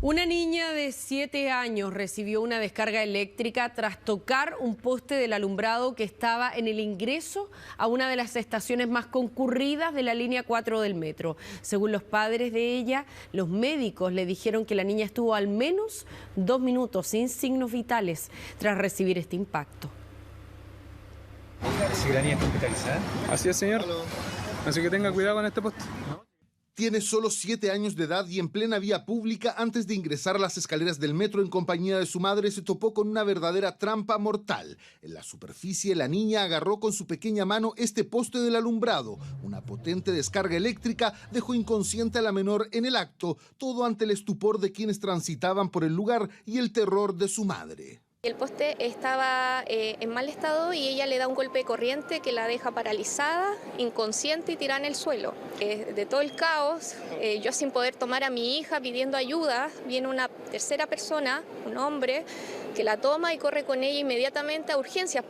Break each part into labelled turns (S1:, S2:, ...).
S1: Una niña de 7 años recibió una descarga eléctrica tras tocar un poste del alumbrado que estaba en el ingreso a una de las estaciones más concurridas de la línea 4 del metro. Según los padres de ella, los médicos le dijeron que la niña estuvo al menos 2 minutos sin signos vitales tras recibir este impacto.
S2: Si la niña está hospitalizada.
S3: Así es, señor. Así que tenga cuidado con este poste.
S4: Tiene solo 7 años de edad y en plena vía pública, antes de ingresar a las escaleras del metro en compañía de su madre, se topó con una verdadera trampa mortal. En la superficie, la niña agarró con su pequeña mano este poste del alumbrado. Una potente descarga eléctrica dejó inconsciente a la menor en el acto, todo ante el estupor de quienes transitaban por el lugar y el terror de su madre.
S5: El poste estaba en mal estado y ella le da un golpe de corriente que la deja paralizada, inconsciente y tirada en el suelo. De todo el caos, yo sin poder tomar a mi hija pidiendo ayuda, viene una tercera persona, un hombre, que la toma y corre con ella inmediatamente a urgencias.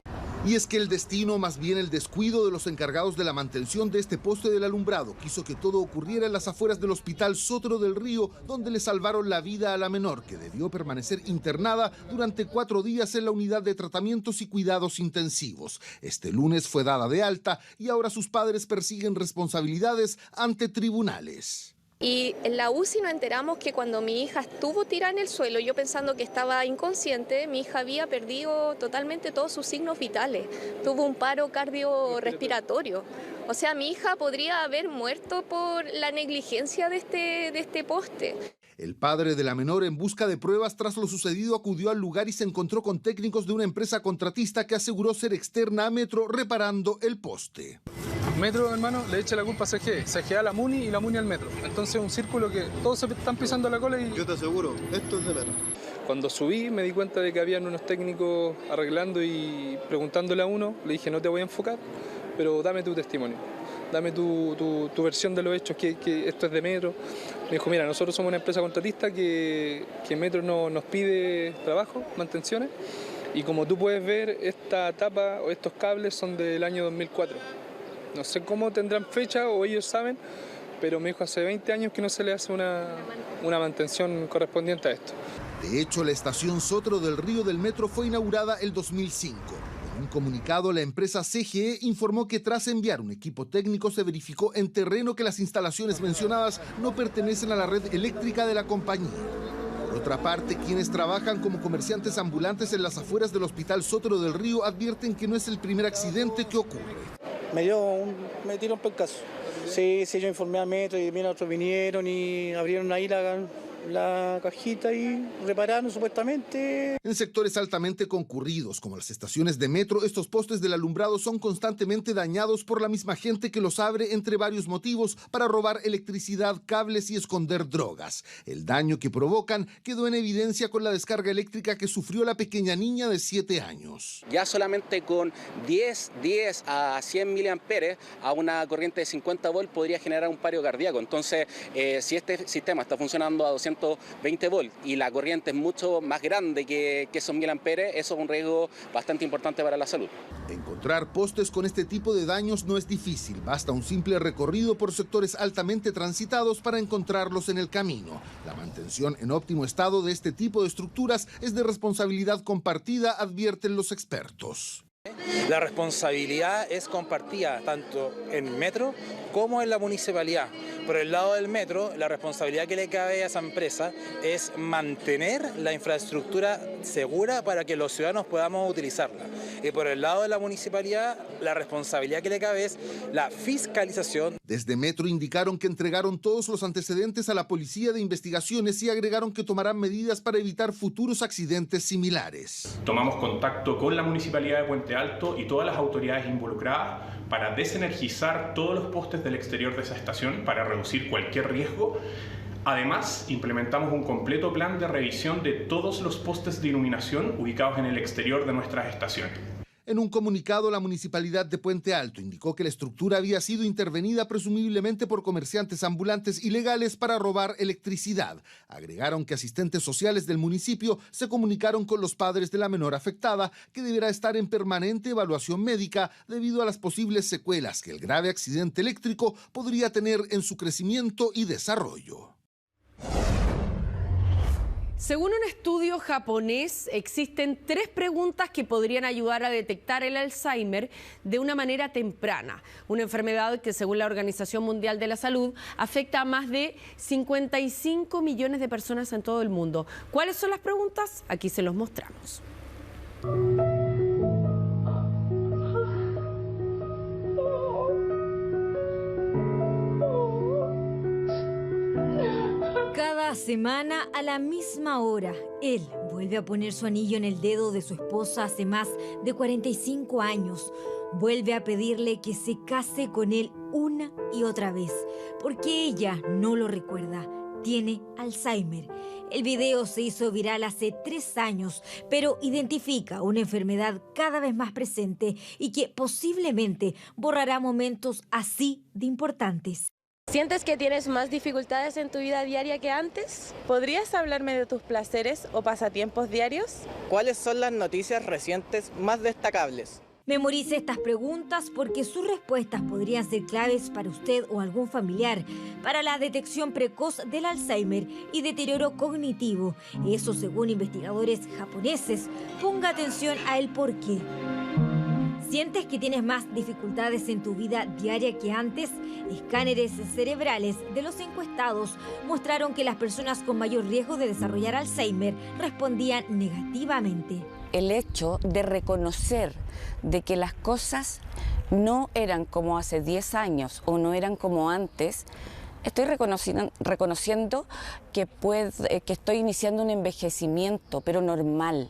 S4: Y es que el destino, más bien el descuido de los encargados de la mantención de este poste del alumbrado, quiso que todo ocurriera en las afueras del Hospital Sotro del Río, donde le salvaron la vida a la menor, que debió permanecer internada durante 4 días en la unidad de tratamientos y cuidados intensivos. Este lunes fue dada de alta y ahora sus padres persiguen responsabilidades ante tribunales.
S5: Y en la UCI nos enteramos que cuando mi hija estuvo tirada en el suelo, yo pensando que estaba inconsciente, mi hija había perdido totalmente todos sus signos vitales. Tuvo un paro cardiorrespiratorio. O sea, mi hija podría haber muerto por la negligencia de este poste.
S4: El padre de la menor, en busca de pruebas tras lo sucedido, acudió al lugar y se encontró con técnicos de una empresa contratista que aseguró ser externa a Metro reparando el poste.
S3: Metro, hermano, le echa la culpa a CGE. CGE a la MUNI y la MUNI al Metro. Entonces es un círculo que todos se están pisando la cola y...
S6: Yo te aseguro, esto es de Metro.
S3: Cuando subí me di cuenta de que habían unos técnicos arreglando y preguntándole a uno, le dije no te voy a enfocar, pero dame tu testimonio. Dame tu versión de los hechos, que esto es de Metro. Me dijo, mira, nosotros somos una empresa contratista que Metro nos pide trabajo, mantenciones, y como tú puedes ver, esta tapa o estos cables son del año 2004. No sé cómo tendrán fecha o ellos saben, pero me dijo hace 20 años que no se le hace una mantención correspondiente a esto.
S4: De hecho, la estación Sotro del Río del Metro fue inaugurada el 2005. En un comunicado, la empresa CGE informó que tras enviar un equipo técnico se verificó en terreno que las instalaciones mencionadas no pertenecen a la red eléctrica de la compañía. Por otra parte, quienes trabajan como comerciantes ambulantes en las afueras del Hospital Sotro del Río advierten que no es el primer accidente que ocurre.
S7: Me tiró un pencazo. Sí, yo informé a Metro y mira, otros vinieron y abrieron ahí la cajita y repararon supuestamente.
S4: En sectores altamente concurridos, como las estaciones de metro, estos postes del alumbrado son constantemente dañados por la misma gente que los abre entre varios motivos para robar electricidad, cables y esconder drogas. El daño que provocan quedó en evidencia con la descarga eléctrica que sufrió la pequeña niña de 7 años.
S8: Ya solamente con 10 a 100 miliamperes a una corriente de 50 volts podría generar un paro cardíaco. Entonces, si este sistema está funcionando a 220 volts y la corriente es mucho más grande que esos 1000 amperes, eso es un riesgo bastante importante para la salud.
S4: Encontrar postes con este tipo de daños no es difícil, basta un simple recorrido por sectores altamente transitados para encontrarlos en el camino. La mantención en óptimo estado de este tipo de estructuras es de responsabilidad compartida, advierten los expertos.
S9: La responsabilidad es compartida tanto en Metro como en la municipalidad. Por el lado del Metro, la responsabilidad que le cabe a esa empresa es mantener la infraestructura segura para que los ciudadanos podamos utilizarla. Y por el lado de la municipalidad, la responsabilidad que le cabe es la fiscalización.
S4: Desde Metro indicaron que entregaron todos los antecedentes a la Policía de Investigaciones y agregaron que tomarán medidas para evitar futuros accidentes similares.
S10: Tomamos contacto con la Municipalidad de Puente Alto y todas las autoridades involucradas para desenergizar todos los postes del exterior de esa estación para reducir cualquier riesgo. Además, implementamos un completo plan de revisión de todos los postes de iluminación ubicados en el exterior de nuestras estaciones.
S4: En un comunicado, la Municipalidad de Puente Alto indicó que la estructura había sido intervenida presumiblemente por comerciantes ambulantes ilegales para robar electricidad. Agregaron que asistentes sociales del municipio se comunicaron con los padres de la menor afectada, que deberá estar en permanente evaluación médica debido a las posibles secuelas que el grave accidente eléctrico podría tener en su crecimiento y desarrollo.
S1: Según un estudio japonés, existen 3 preguntas que podrían ayudar a detectar el Alzheimer de una manera temprana. Una enfermedad que, según la Organización Mundial de la Salud, afecta a más de 55 millones de personas en todo el mundo. ¿Cuáles son las preguntas? Aquí se los mostramos.
S2: Cada semana, a la misma hora, él vuelve a poner su anillo en el dedo de su esposa hace más de 45 años. Vuelve a pedirle que se case con él una y otra vez, porque ella no lo recuerda. Tiene Alzheimer. El video se hizo viral hace 3 años, pero identifica una enfermedad cada vez más presente y que posiblemente borrará momentos así de importantes.
S11: ¿Sientes que tienes más dificultades en tu vida diaria que antes? ¿Podrías hablarme de tus placeres o pasatiempos diarios?
S7: ¿Cuáles son las noticias recientes más destacables?
S2: Memorice estas preguntas porque sus respuestas podrían ser claves para usted o algún familiar para la detección precoz del Alzheimer y deterioro cognitivo. Eso según investigadores japoneses. Ponga atención a el por qué. ¿Sientes que tienes más dificultades en tu vida diaria que antes? Escáneres cerebrales de los encuestados mostraron que las personas con mayor riesgo de desarrollar Alzheimer respondían negativamente.
S12: El hecho de reconocer de que las cosas no eran como hace 10 años o no eran como antes, estoy reconociendo que estoy iniciando un envejecimiento, pero normal.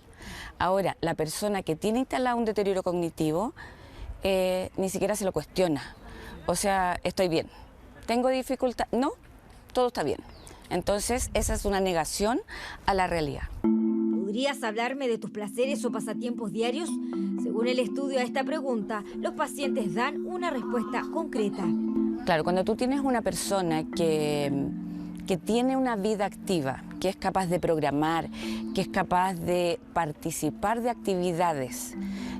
S12: Ahora, la persona que tiene instalado un deterioro cognitivo ni siquiera se lo cuestiona. O sea, estoy bien. ¿Tengo dificultad? No, todo está bien. Entonces, esa es una negación a la realidad.
S2: ¿Podrías hablarme de tus placeres o pasatiempos diarios? Según el estudio a esta pregunta, los pacientes dan una respuesta concreta.
S12: Claro, cuando tú tienes una persona que tiene una vida activa, que es capaz de programar, que es capaz de participar de actividades,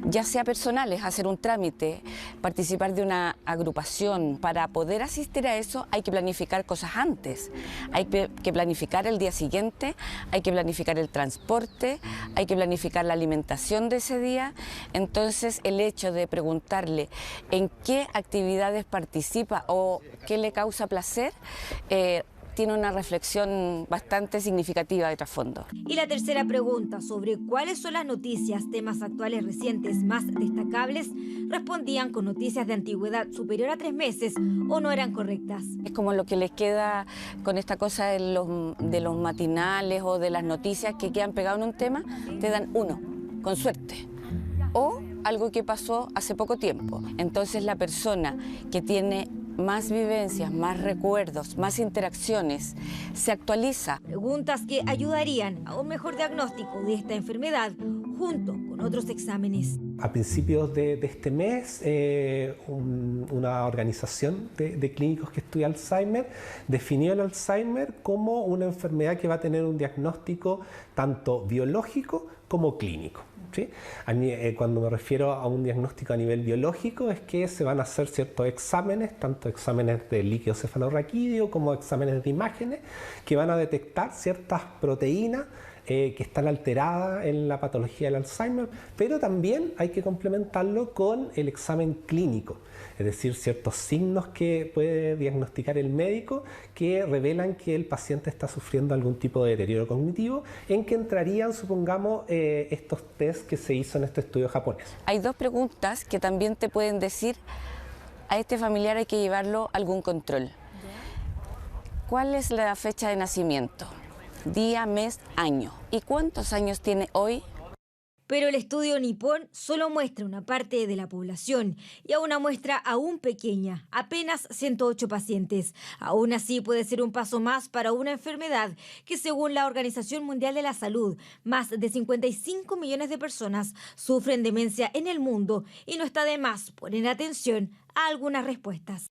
S12: ya sea personales, hacer un trámite, participar de una agrupación. Para poder asistir a eso hay que planificar cosas antes, hay que planificar el día siguiente, hay que planificar el transporte, hay que planificar la alimentación de ese día. Entonces el hecho de preguntarle en qué actividades participa o qué le causa placer, tiene una reflexión bastante significativa de trasfondo.
S2: Y la tercera pregunta, sobre cuáles son las noticias, temas actuales recientes más destacables, respondían con noticias de antigüedad superior a 3 meses o no eran correctas.
S12: Es como lo que les queda con esta cosa de los matinales o de las noticias que quedan pegados en un tema, te dan uno, con suerte. O algo que pasó hace poco tiempo. Entonces la persona que tiene más vivencias, más recuerdos, más interacciones, se actualiza.
S2: Preguntas que ayudarían a un mejor diagnóstico de esta enfermedad junto con otros exámenes.
S13: A principios de este mes, una organización de clínicos que estudia Alzheimer definió el Alzheimer como una enfermedad que va a tener un diagnóstico tanto biológico como clínico. ¿Sí? Cuando me refiero a un diagnóstico a nivel biológico es que se van a hacer ciertos exámenes, tanto exámenes de líquido cefalorraquídeo como exámenes de imágenes, que van a detectar ciertas proteínas que están alteradas en la patología del Alzheimer, pero también hay que complementarlo con el examen clínico, es decir, ciertos signos que puede diagnosticar el médico que revelan que el paciente está sufriendo algún tipo de deterioro cognitivo, en que entrarían, supongamos, estos test que se hizo en este estudio japonés.
S12: Hay 2 preguntas que también te pueden decir, a este familiar hay que llevarlo a algún control. ¿Cuál es la fecha de nacimiento? Día, mes, año. ¿Y cuántos años tiene hoy?
S2: Pero el estudio nipón solo muestra una parte de la población y a una muestra aún pequeña, apenas 108 pacientes. Aún así puede ser un paso más para una enfermedad que, según la Organización Mundial de la Salud, más de 55 millones de personas sufren demencia en el mundo y no está de más poner atención a algunas respuestas.